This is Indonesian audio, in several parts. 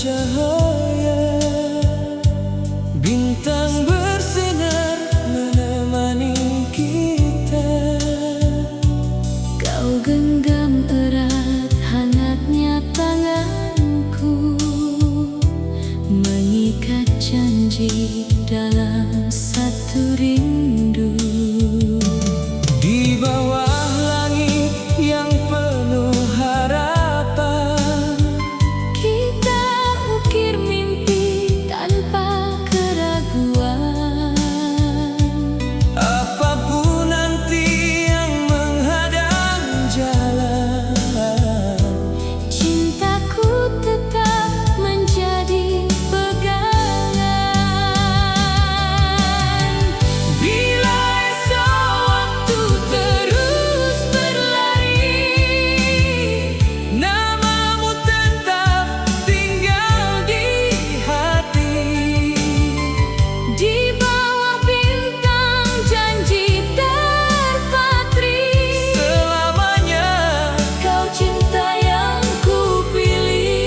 cahaya, bintang bersinar menemani kita. Kau genggam erat hangatnya tanganku, mengikat janji dalam satu rindu. Di bawah langit yang penuh harapan, Kita ukir mimpi tanpa keraguan. apapun nanti yang menghadang jalan, Cintaku tetap menjadi pegangan. Bila esok waktu terus berlari, namamu tetap tinggal di hati. di bawah bintang janji terpatri, Selamanya kau cinta yang kupilih.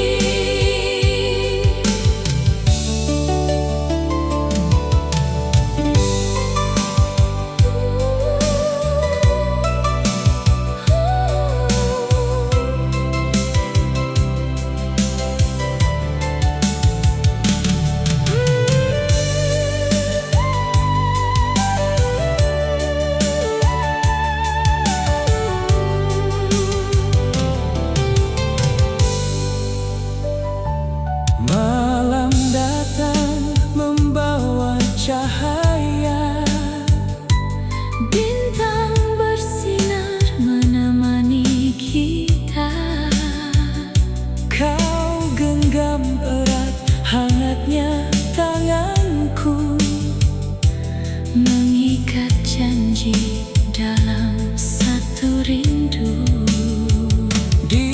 malam datang membawa cahaya, Bintang bersinar menemani kita. kau genggam erat hangatnya tanganku, Mengikat janji dalam satu rindu. di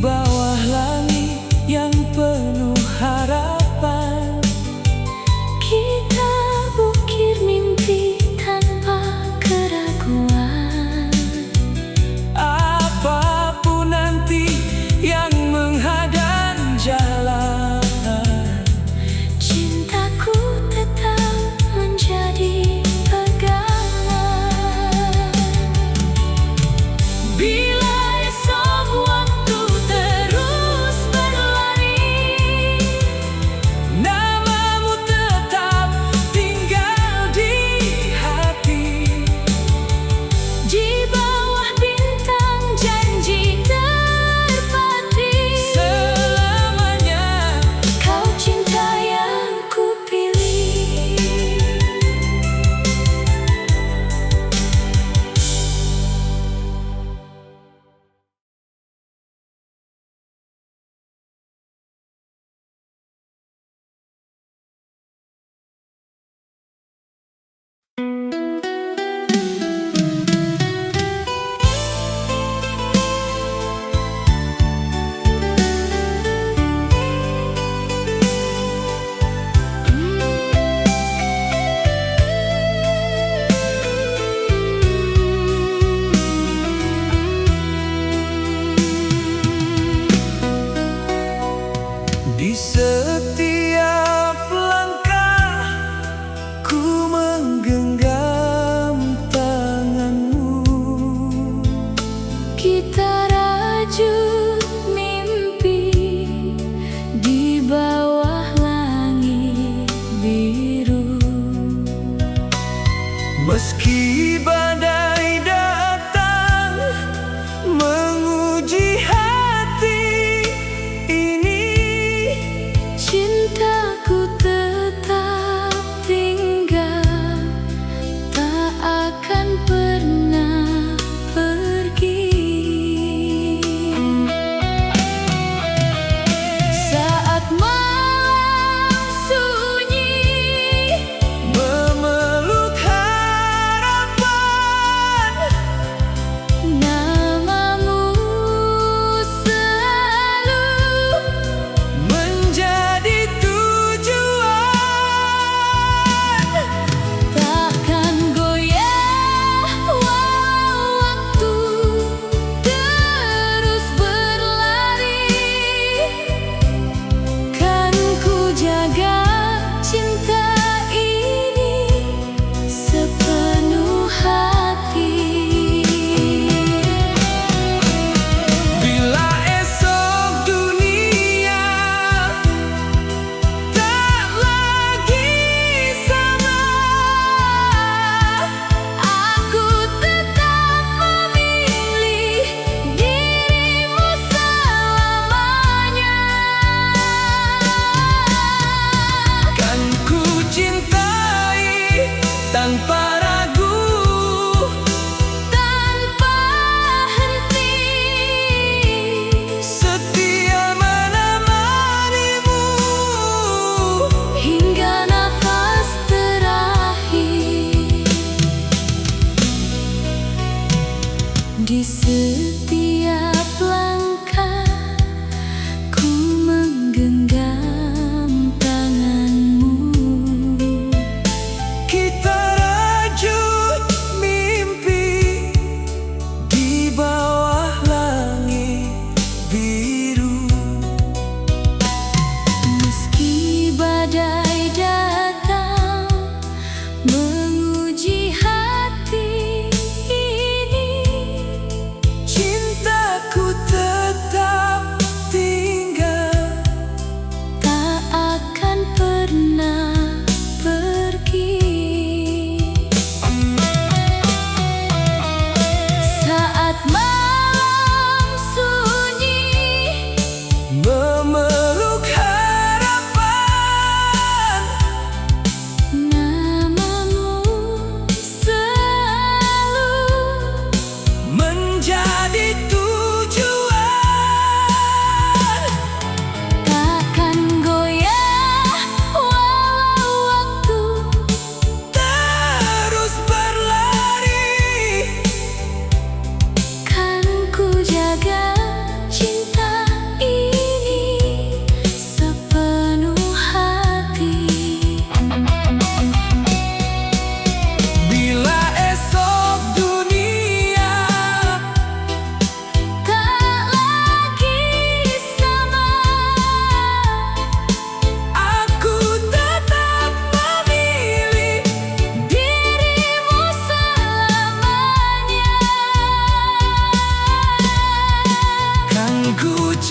bawah langit yang penuh harapan. Kita ukir mimpi tanpa keraguan. Apapun nanti yang menghadang jalan, Cintaku tetap menjadi pegangan.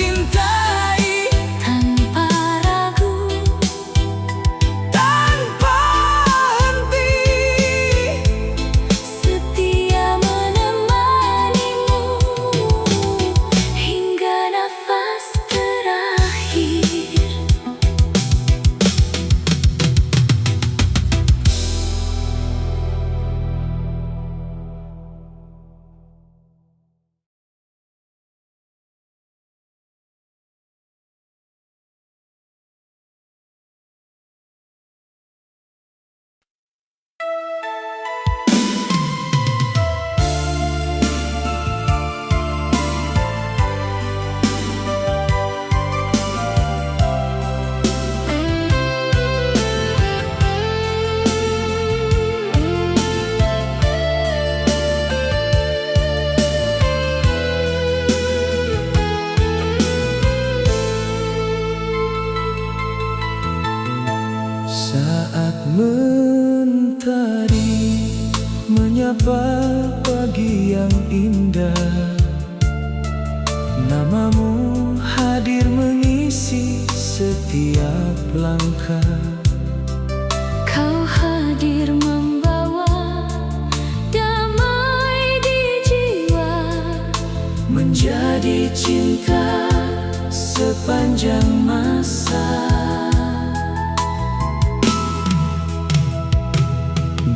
cintai tanpa ragu, tanpa henti. setia menemanimu hingga nafas terakhir. Saat mentari menyapa pagi yang indah, namamu hadir mengisi setiap langkah. Kau hadir membawa damai di jiwa, Menjadi cinta sepanjang masa.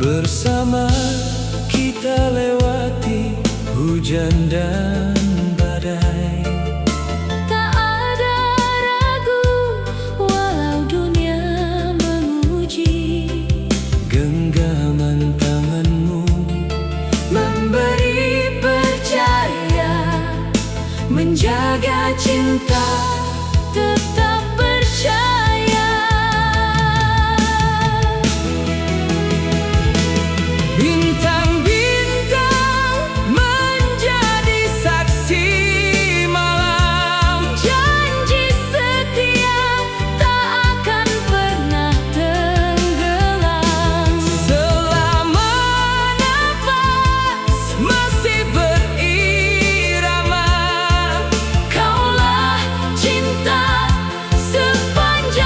Bersama kita lewati hujan dan badai. tak ada ragu walau dunia menguji. Genggaman tanganmu memberi percaya, menjaga cinta Tetap percaya. Bintang-bintang menjadi saksi malam. Janji setia tak akan pernah tenggelam. Selama nafas masih berirama, Kaulah cinta sepanjang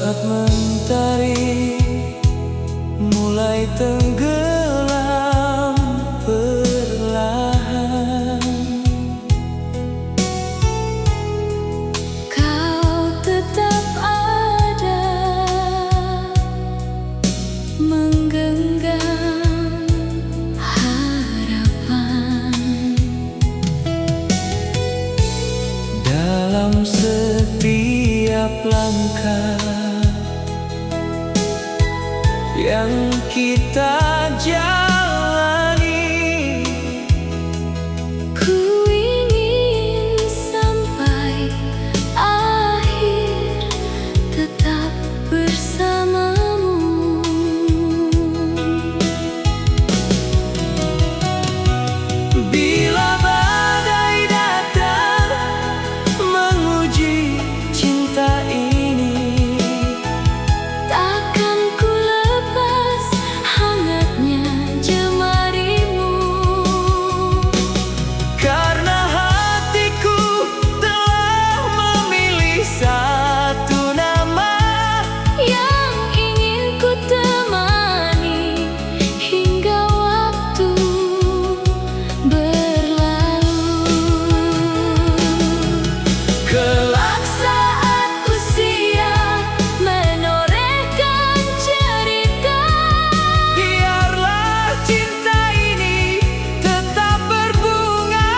Saat mentari mulai tenggelam perlahan, kau tetap ada menggenggam harapan. dalam setiap langkah yang kita jalani. Ku ingin sampai akhir tetap bersamamu. Bila badai datang menguji cinta ini, Takkan ku lepas hangatnya jemarimu. karena hatiku telah memilih satu nama. Yang ingin ku temani hingga waktu berlalu. Kelak Saat usia menorehkan cerita, biarlah cinta ini tetap berbunga.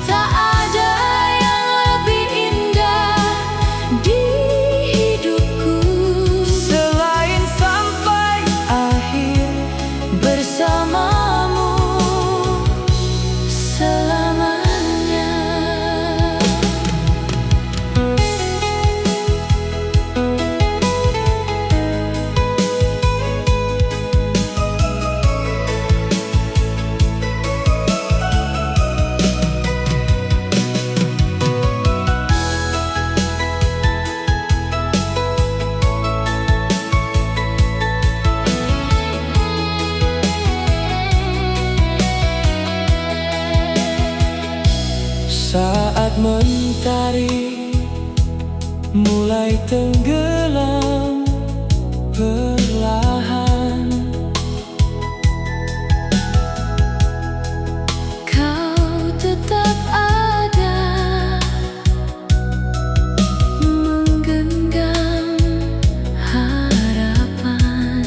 tak ada yang lebih indah di hidupku Selain sampai akhir bersamamu selamanya. saat mentari mulai tenggelam perlahan, Kau tetap ada menggenggam harapan.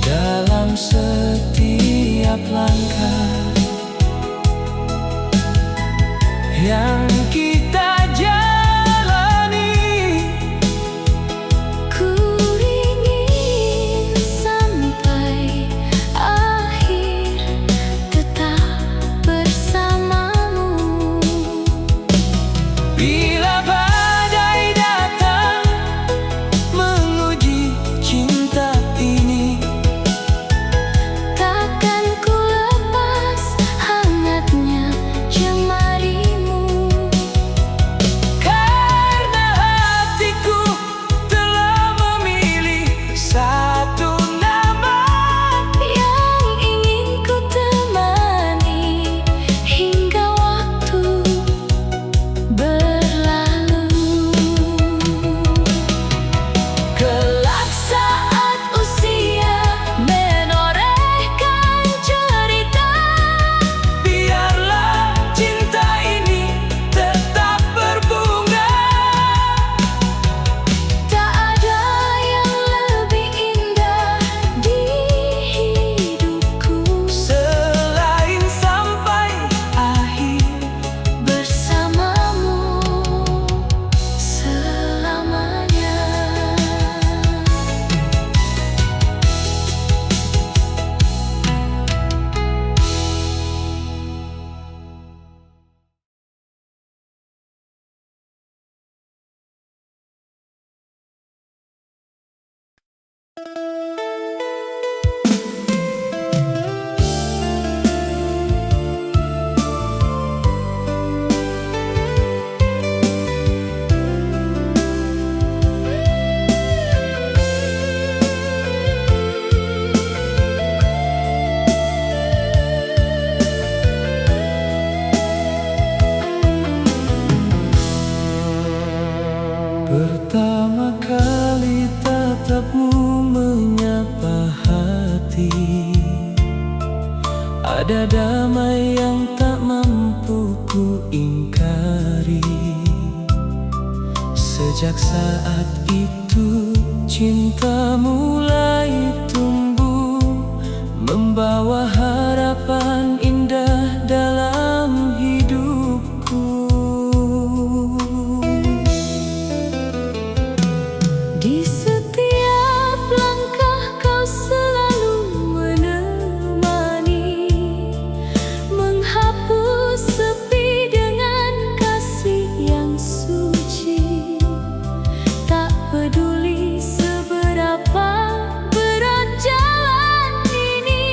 dalam setiap langkah yang kita jalani. Ku ingin sampai akhir tetap bersamamu. Bila badai datang menguji cinta ini, Takkan ku lepas hangatnya jemarimu. damai yang tak mampu ku ingkari. Sejak saat itu cinta mulai tumbuh, membawa harapan indah dalam hidupku. Di setiap langkah kau selalu menemani, menghapus sepi dengan kasih yang suci. Tak peduli seberapa berat jalan ini,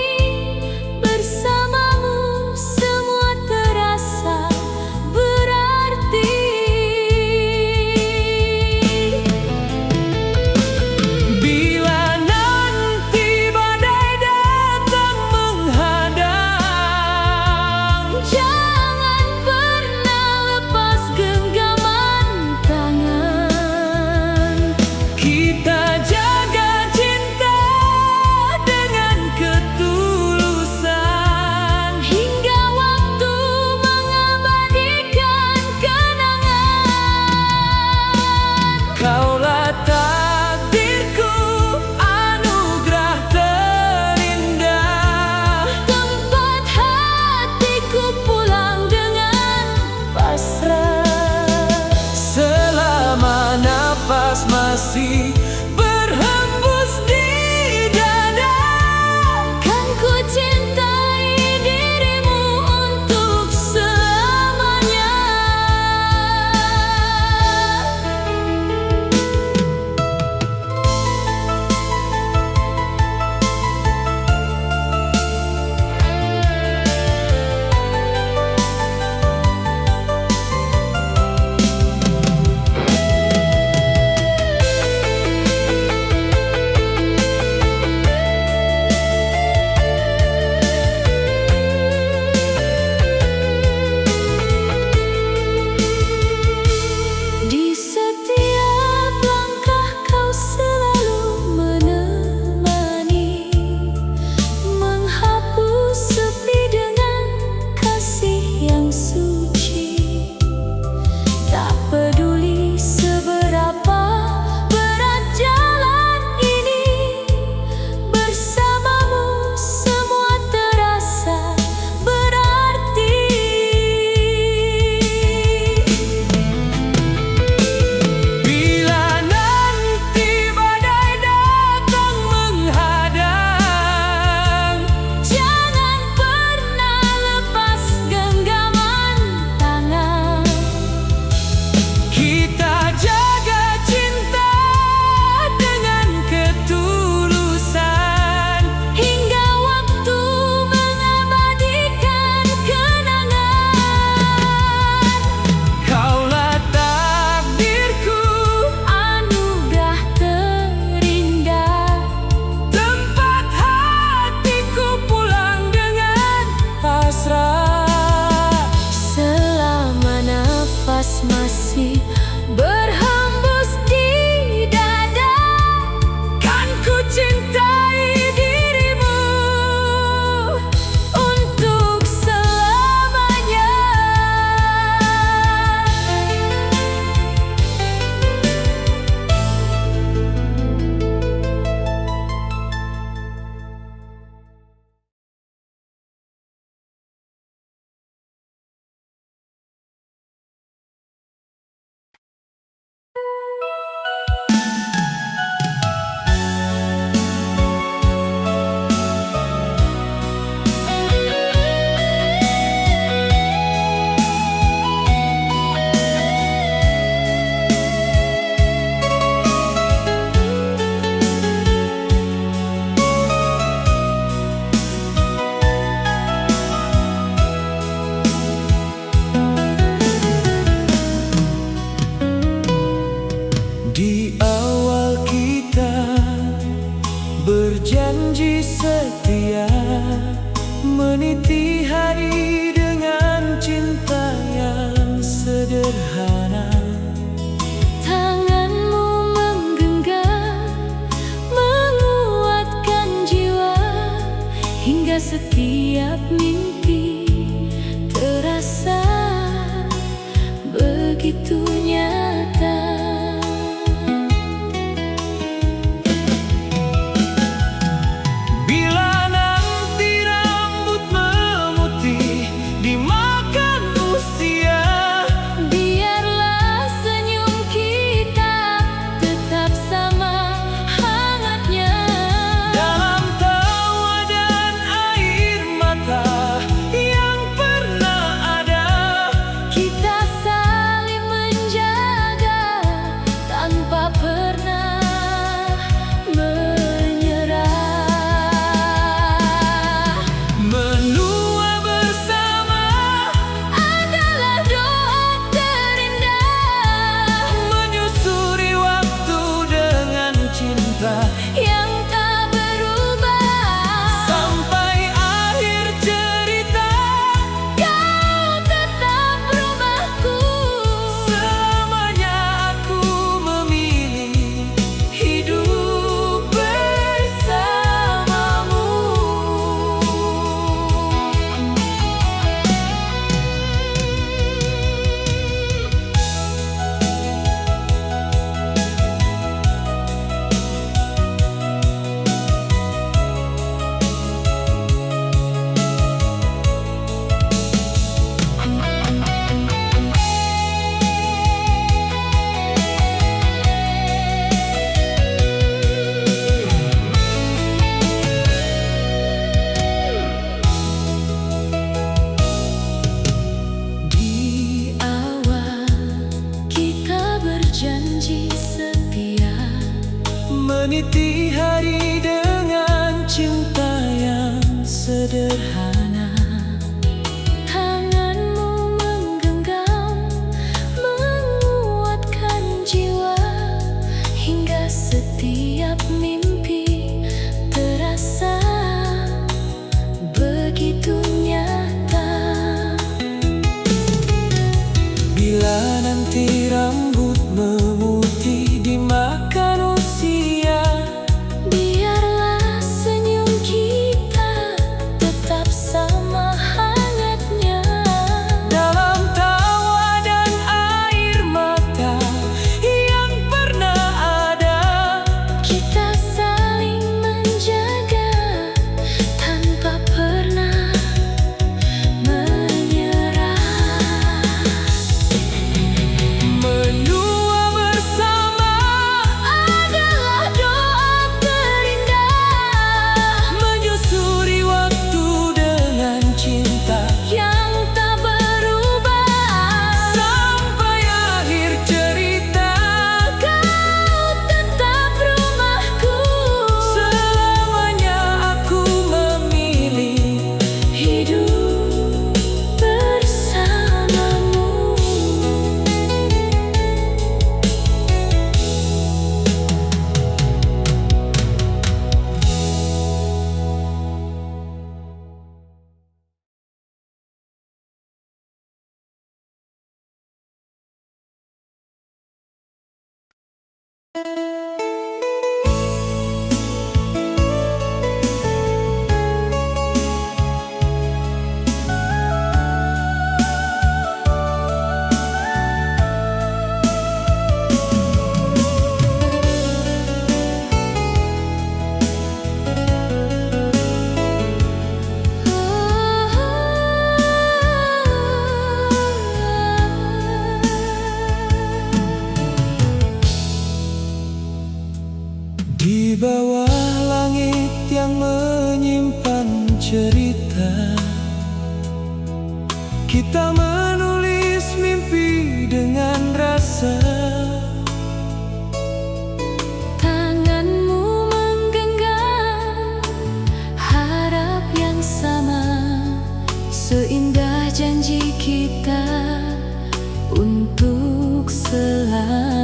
meniti hari dengan cinta yang sederhana. Tanganmu menggenggam, menguatkan jiwa, hingga setiap mimpi terasa begitu nyata. Bila nanti rambut memutih dimakan usia, biarlah senyum kita tetap sama hangatnya. dalam tawa dan air mata yang pernah ada, Kita saling menjaga tanpa pernah menyerah. menua bersama Adalah doa terindah, menyusuri waktu dengan cinta yang tak berubah. sampai akhir cerita. Kau tetap rumahku, Selamanya aku memilih hidup bersamamu. di bawah langit yang menyimpan cerita, kita menulis mimpi dengan rasa. Tanganmu menggenggam harap yang sama, seindah janji kita untuk selamanya.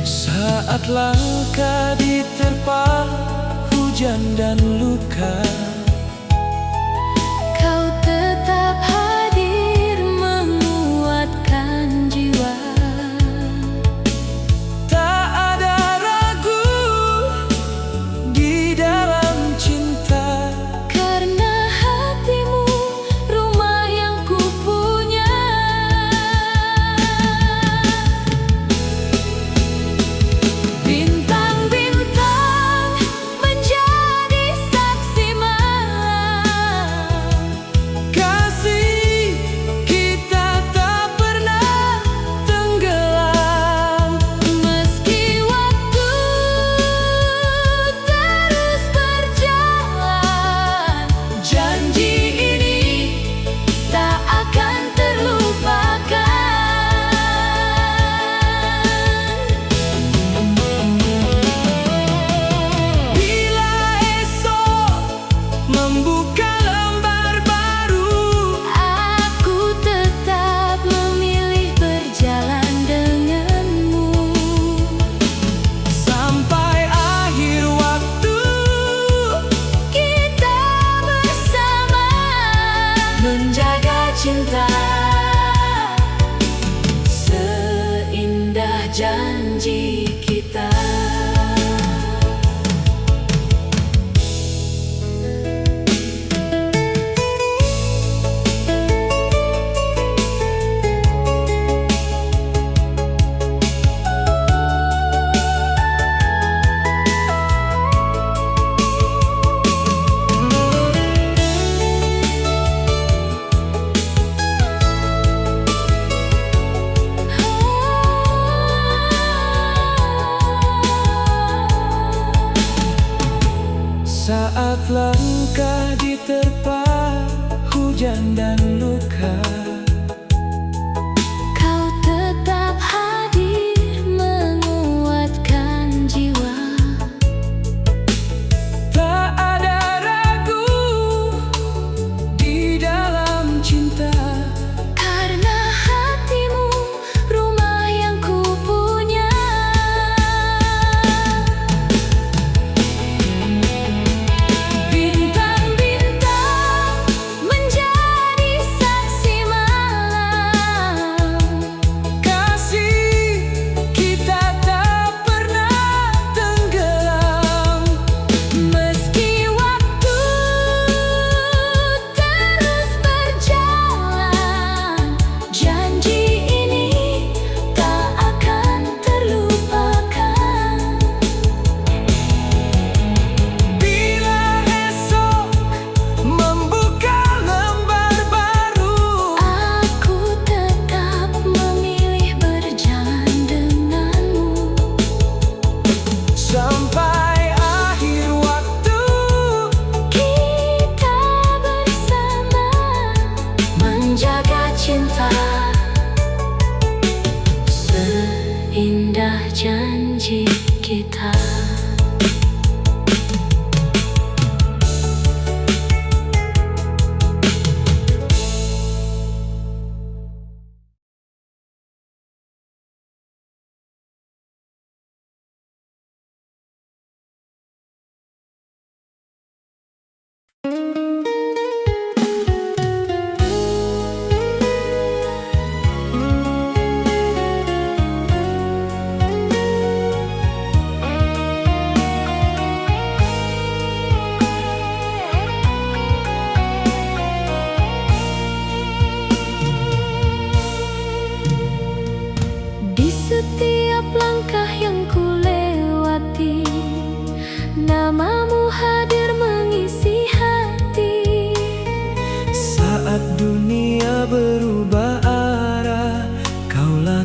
Saat langkah diterpa hujan dan luka, Kau tetap hadir menguatkan jiwa. tak ada ragu di dalam cinta. Karena hatimu rumah yang kupunya. Bintang-bintang menjadi saksi malam, Kasih kita tak pernah tenggelam. meski waktu terus berjalan. Janji ini tak akan terlupakan. Bila esok membuka lembar baru, Aku tetap memilih berjalan denganmu. sampai akhir waktu, Kita bersama menjaga cinta seindah janji kita. saat langkah diterpa hujan dan luka,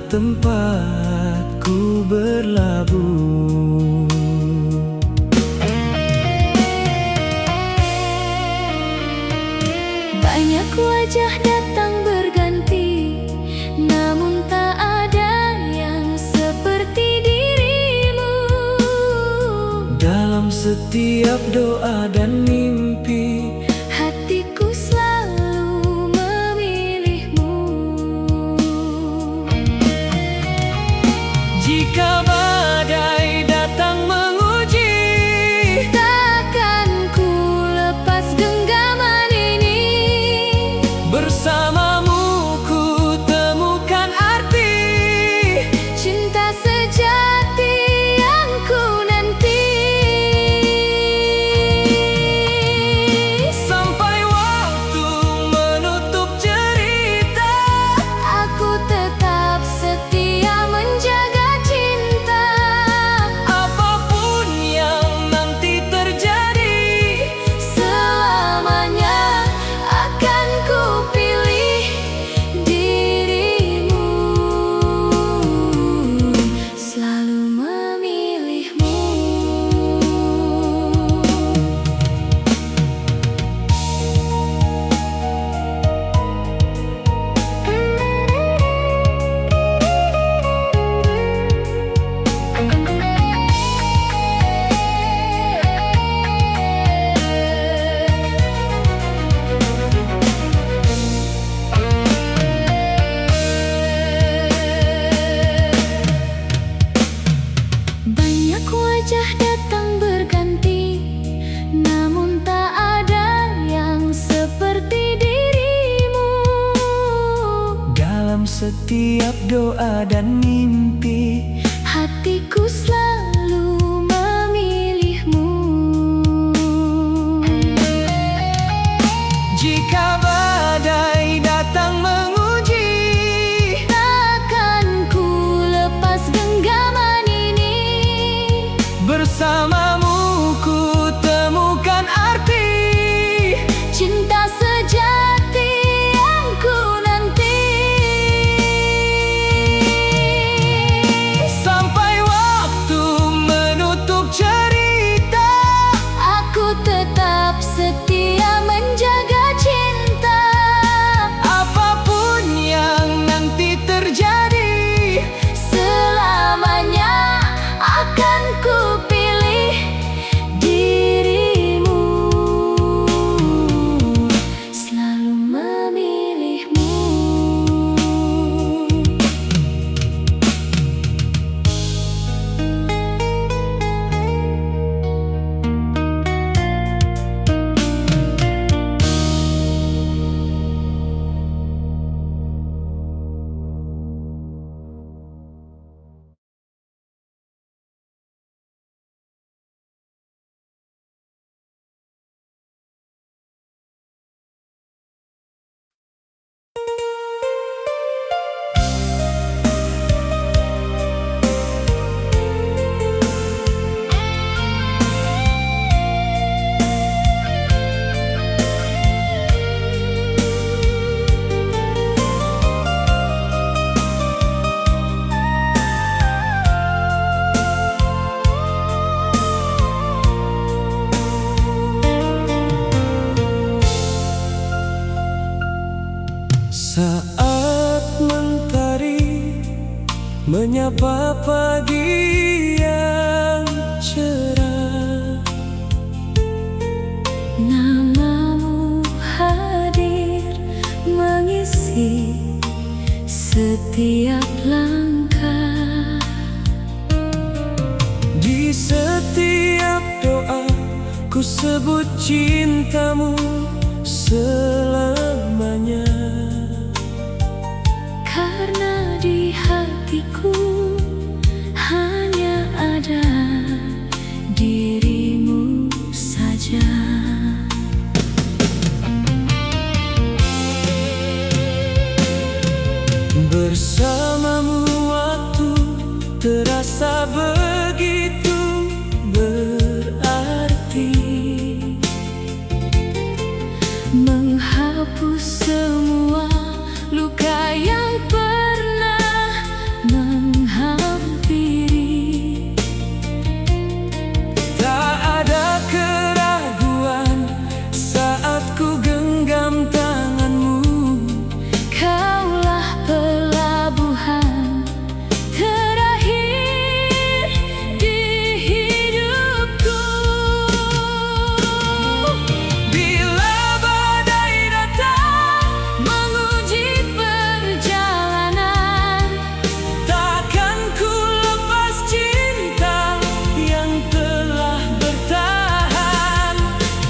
tempatku berlabuh. Banyak wajah datang berganti, namun tak ada yang seperti dirimu. Dalam setiap doa dan mimpi, Hatiku selalu memilihmu. jika badai datang menguji, Takkan ku lepas genggaman ini. bersamamu ku temukan arti. Cinta sejati yang ku nanti. Sampai waktu menutup cerita, Aku tetap setia menjaga cinta. apapun yang nanti terjadi, Selamanya akan ku pilih dirimu. Selalu memilihmu. Banyak wajah datang berganti, namun tak ada yang seperti dirimu. dalam setiap doa dan mimpi, Hatiku selalu memilihmu. jika badai datang menguji, Takkan ku lepas genggaman ini. bersamamu ku temukan arti. Cinta sejati yang ku nanti. Sampai waktu menutup cerita, Aku tetap setia menjaga cinta. apapun yang nanti terjadi, Selamanya akan ku pilih dirimu. Selalu memilihmu. saat mentari menyapa pagi yang cerah, Namamu hadir mengisi setiap langkah. di setiap doa ku sebut cintamu selamanya. Karena di hatiku hanya ada dirimu saja. Bersamamu waktu terasa begitu berarti, Menghapus semua luka yang pernah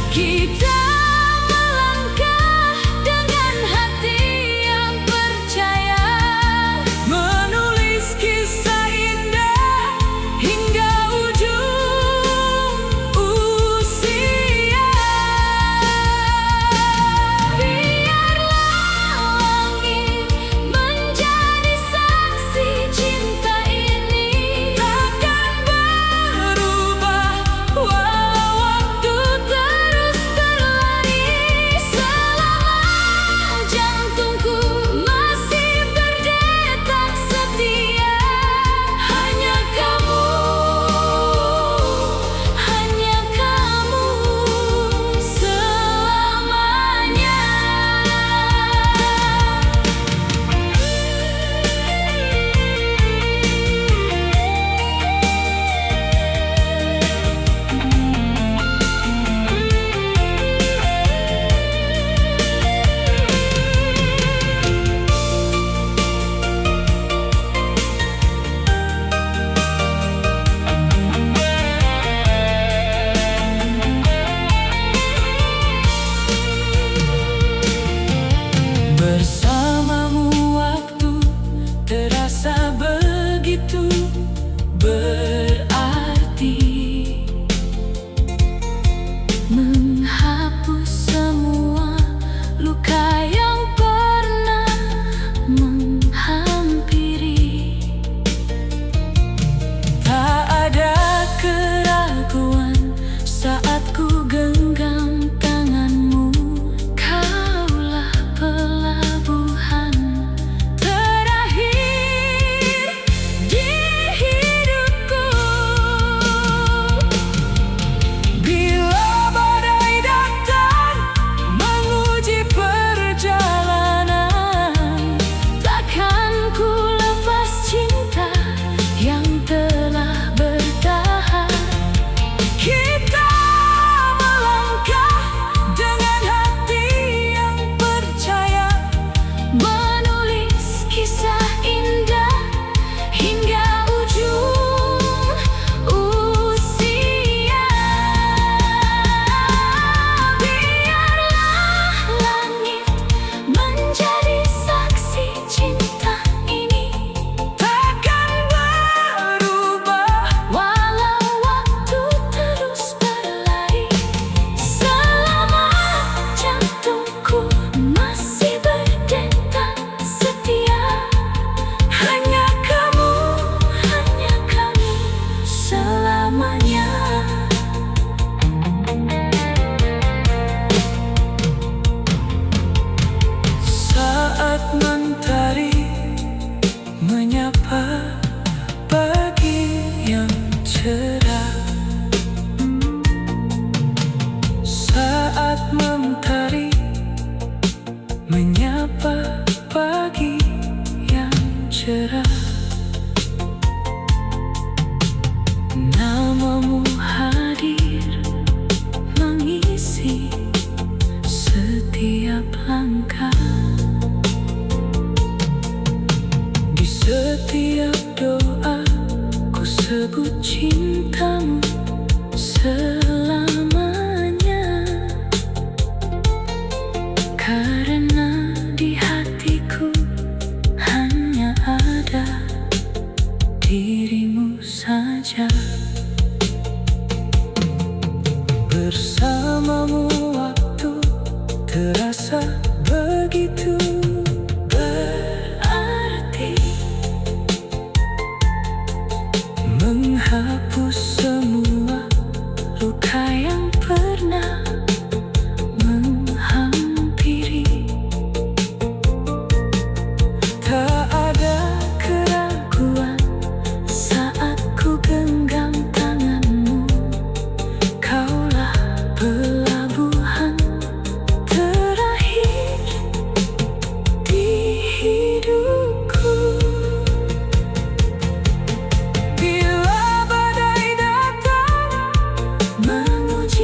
Kita melangkah dengan hati yang percaya, menulis kisah indah hingga ujung usia. biarlah langit menjadi saksi cinta ini. Takkan berubah walau waktu Terus berlari selama jantungku masih berdetak setia. Hanya kamu selamanya. bersamamu waktu terasa begitu berarti, Menghapus semua luka yang pernah menghampiri. tak ada keraguan saat ku genggam tanganmu. Kaulah pelabuhan Terakhir di hidupku, bila badai datang menguji perjalanan, takkan ku lepas cinta yang telah bertahan. kita melangkah dengan hati yang percaya, Menulis kisah indah hingga ujung usia. Biarlah langit menjadi saksi cinta ini. takkan berubah Walau waktu terus berlari, selama jantungku masih berdetak setia. hanya kamu selamanya. saat mentari menyapa pagi yang cerah, saat mentari menyapa pagi yang cerah, namamu hadir mengisi setiap langkah, di setiap doa ku sebut cintamu selamanya. Karena di hatiku hanya ada dirimu saja. Bersamamu waktu terasa begitu berarti, menghapus semua luka yang pernah menghampiri. Tak ada keraguan saat ku genggam tanganmu. Kaulah pelabuhan terakhir di hidupku. Bila badai datang menguji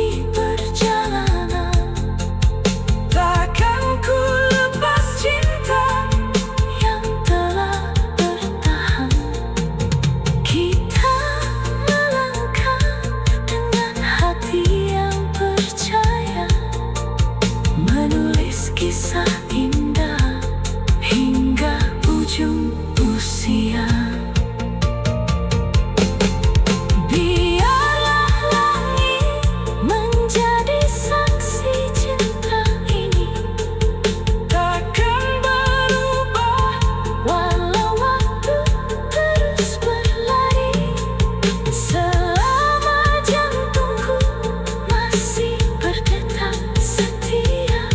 masih berdetak setia.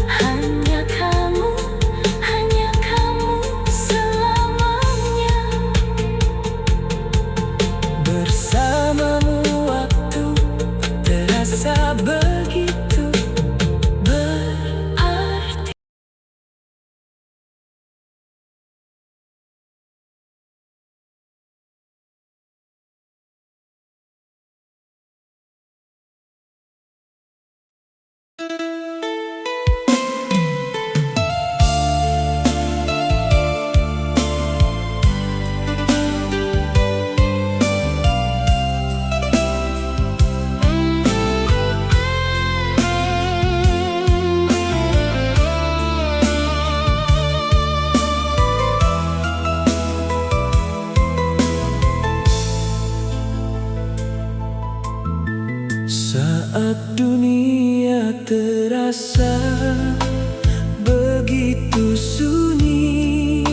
Hanya kamu selamanya. Bersamamu waktu terasa begitu berarti. Saat dunia terasa begitu sunyi,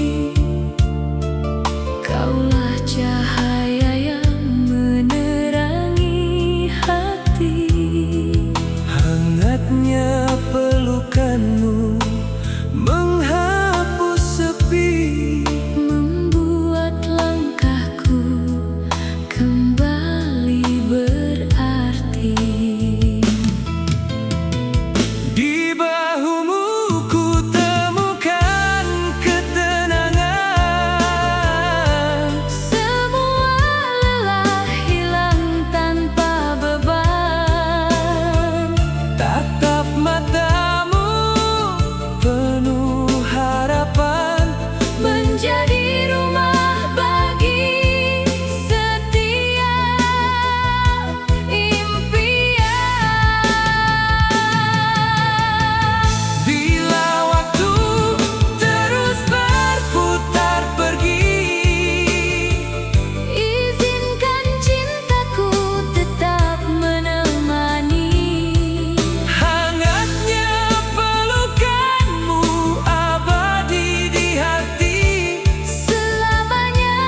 Kaulah cahaya yang menerangi hati. hangatnya pelukanmu menghapus sepi, Membuat langkahku kembali berarti. di bahumu ku temukan ketenangan. Semua lelah hilang tanpa beban. Tatap matamu penuh harapan, Menjadi rumah bagi setiap impian. bila waktu terus berputar pergi. Izinkan cintaku tetap menemani. Hangatnya pelukanmu abadi di hati. Selamanya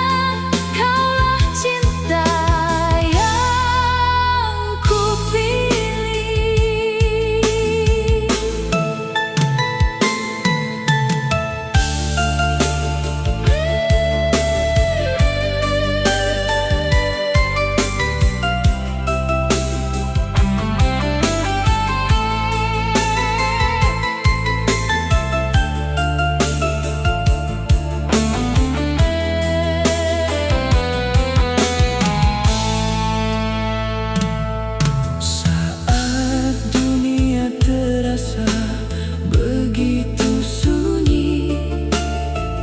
kaulah cinta yang kupilih. Saat dunia terasa begitu sunyi,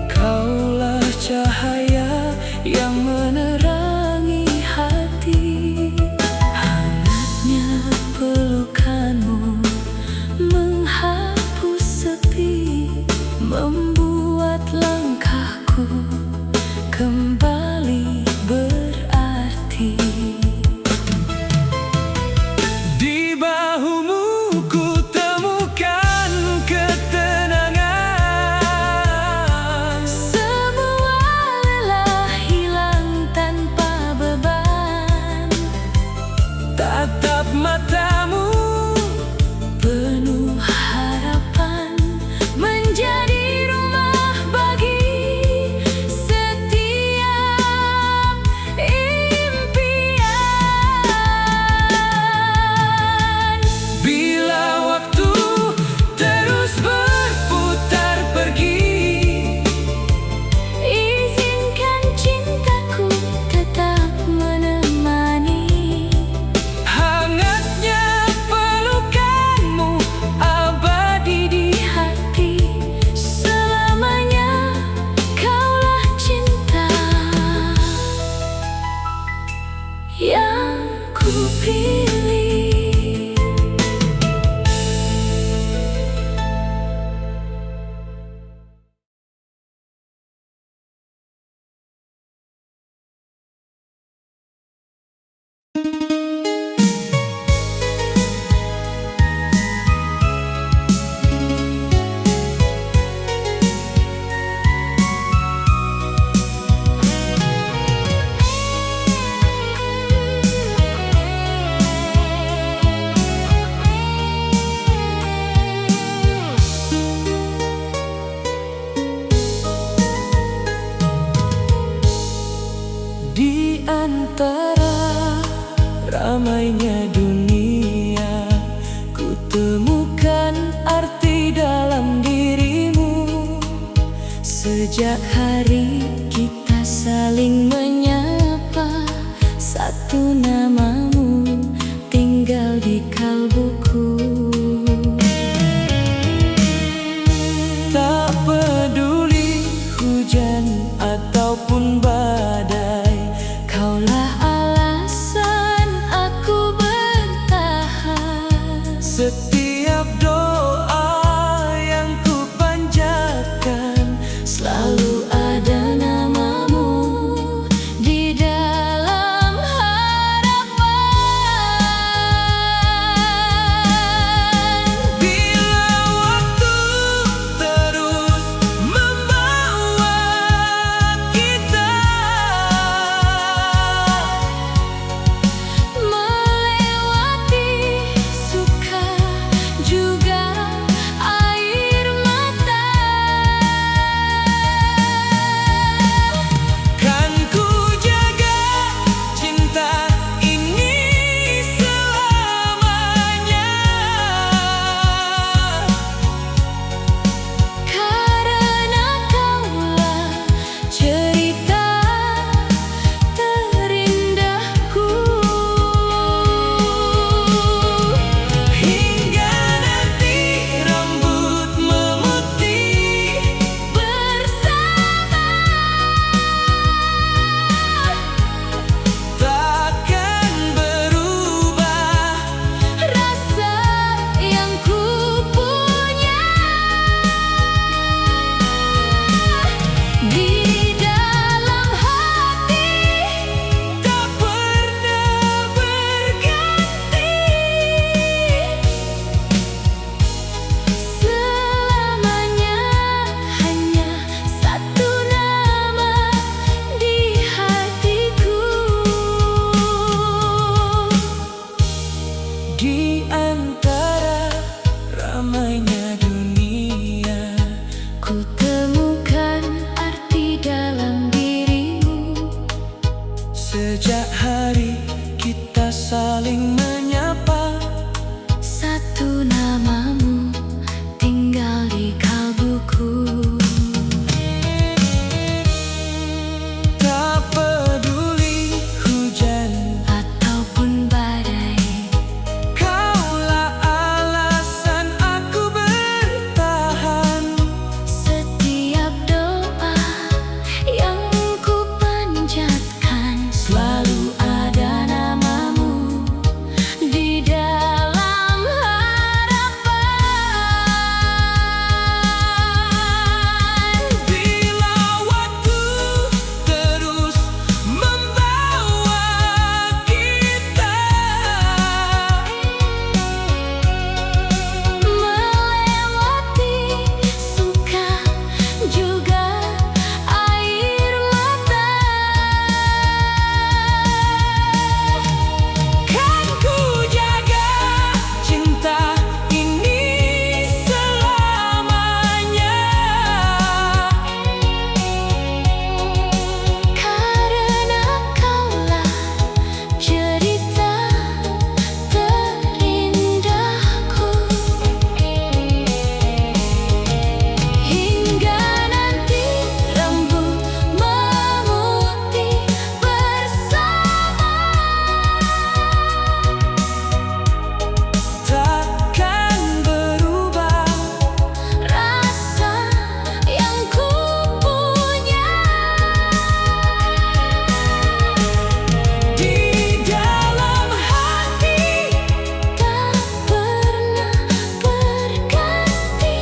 kaulah cahaya yang menerangi hati. Hangatnya pelukanmu menghapus sepi. Membuat langkahku kembali berarti. Di bahumu ku temukan ketenangan. Semua lelah hilang tanpa beban. Tatap matamu Penuh harapan. Menjadi rumah bagi setiap impian. bila waktu terus berputar pergi. Izinkan cintaku tetap menemani. Hangatnya Sejak hari kita saling menyapa, satu namamu tinggal di kalbuku. Tak peduli hujan ataupun badai, Kaulah alasan aku bertahan. setiap doa yang ku panjatkan Selalu ada namamu di dalam harapan. bila waktu terus membawa kita Melewati suka juga air mata. kan ku jaga cinta ini selamanya. Karena kaulah cerita terindahku. Hingga nanti rambut memutih Bersama takkan berubah rasa yang ku punya di dalam hati, tak pernah berganti. selamanya hanya satu nama di hatiku. Di antara ramainya dunia, Ku temukan arti dalam dirimu. sejak hari kita saling menyapa, Satu namamu tinggal di kalbuku. tak peduli hujan, Ataupun badai, kaulah alasan aku bertahan. setiap doa yang ku panjatkan, selalu ada namamu di dalam harapan. Bila waktu terus membawa kita Melewati suka juga air mata. kan ku jaga cinta ini selamanya. Karena kaulah cerita terindahku. Hingga nanti rambut memutih bersama, Takkan berubah rasa yang ku punya di dalam hati, tak pernah berganti.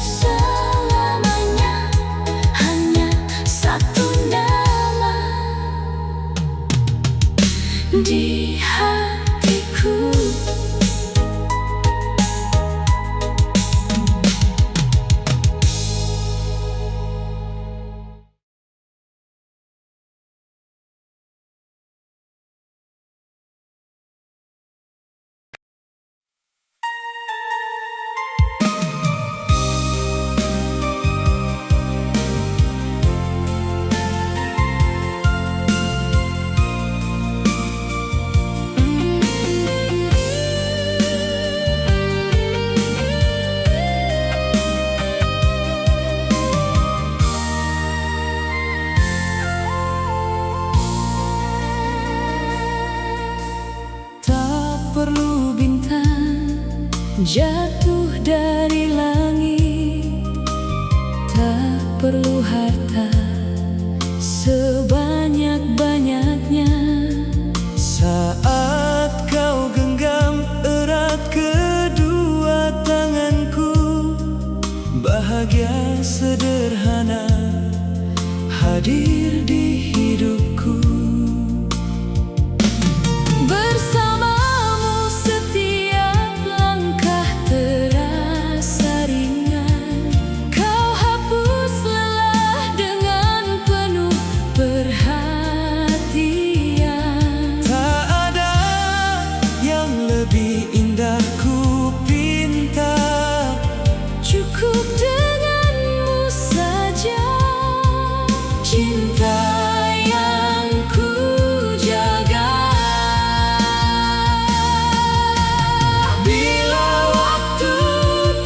Selamanya hanya satu nama di hatiku. perlu bintang jatuh dari langit, tak perlu harta sebanyak-banyaknya. Saat kau genggam erat kedua tanganku, bahagia sederhana hadir di hidupku. Bersamamu setiap langkah terasa ringan. Kau hapus lelah dengan penuh perhatian. Tak ada yang lebih indah ku pinta, cukup denganmu saja. Cinta yang ku jaga. Bila waktu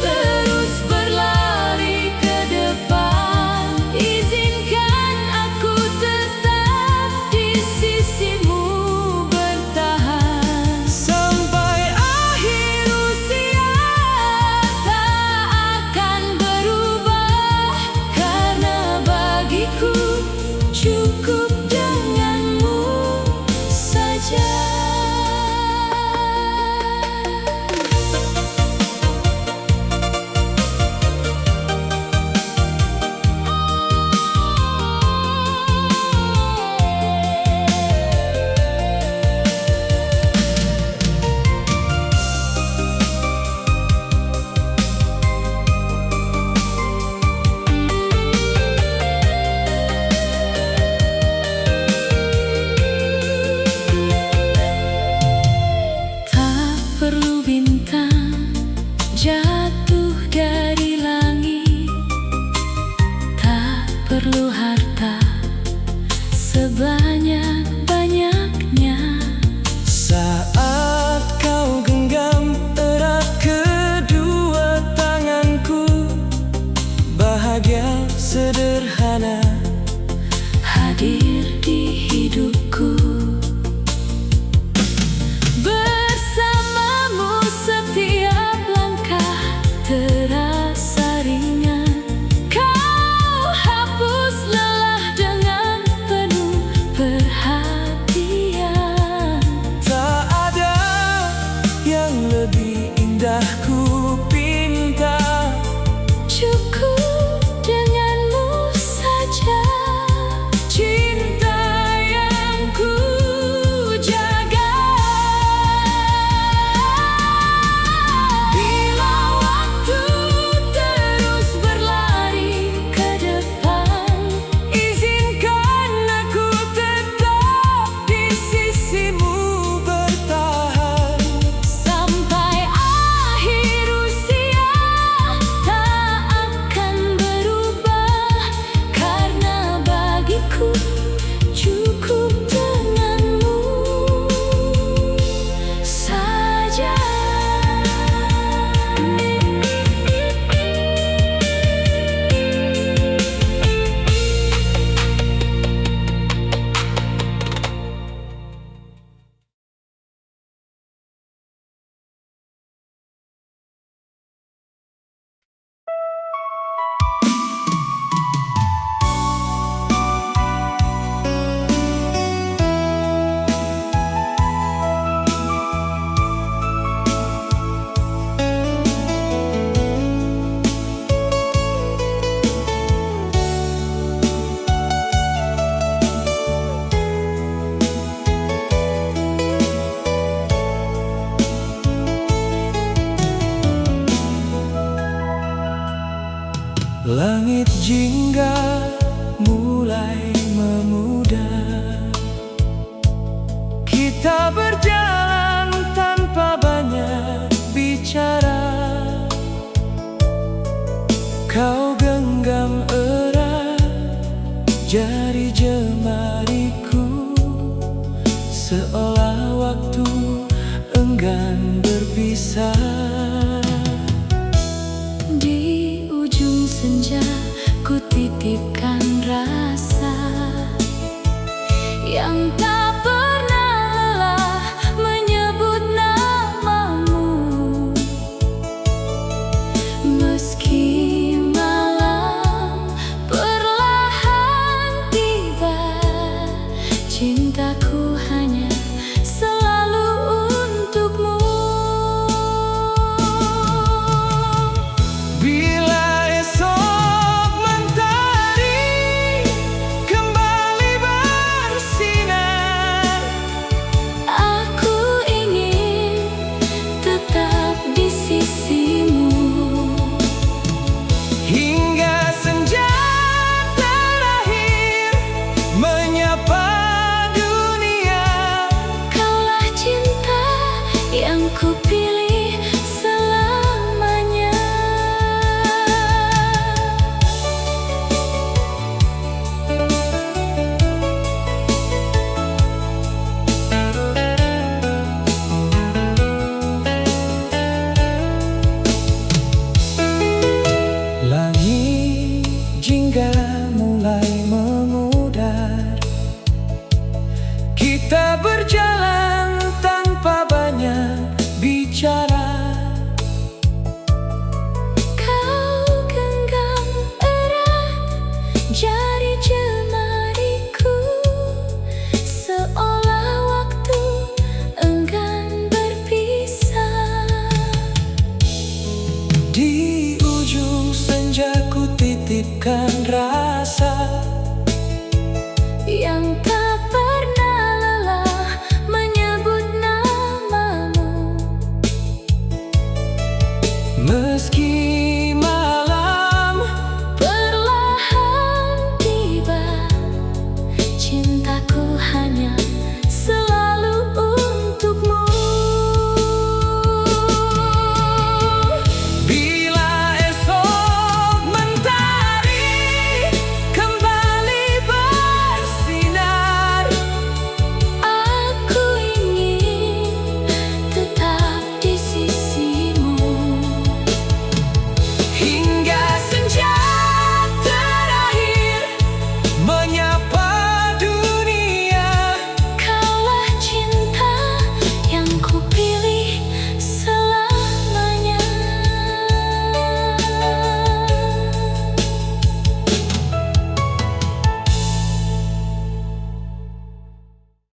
terus berlari ke depan, izinkan aku tetap di sisimu bertahan. Sampai akhir usia tak akan berubah, karena bagiku cukup denganmu saja. Tak perlu bintang jatuh dari langit, tak perlu harta sebanyak-banyaknya. Saat kau genggam erat kedua tanganku, bahagia sederhana hadir di hidupku. Bersamamu setiap langkah terasa ringan. Kau hapus lelah dengan penuh perhatian. Tak ada yang lebih indah ku pinta, cukup denganmu saja. Cinta yang ku jaga. Bila waktu terus berlari ke depan, izinkan aku tetap di sisimu bertahan. Sampai akhir usia tak akan berubah, karena bagiku cukup denganmu saja. Langit jingga mulai memudar. Kita berjalan tanpa banyak bicara. Kau genggam erat jari jemariku, seolah waktu enggan berpisah. Di ujung senja ku titipkan rasa yang tak pernah lelah ku pilih selamanya. Langit jingga mulai memudar, kita berjalan tanpa banyak bicara. Kau genggam erat jari jemariku, seolah waktu enggan berpisah. Di ujung senja ku titipkan rasa Yang tak pernah lelah menyebut namamu. meski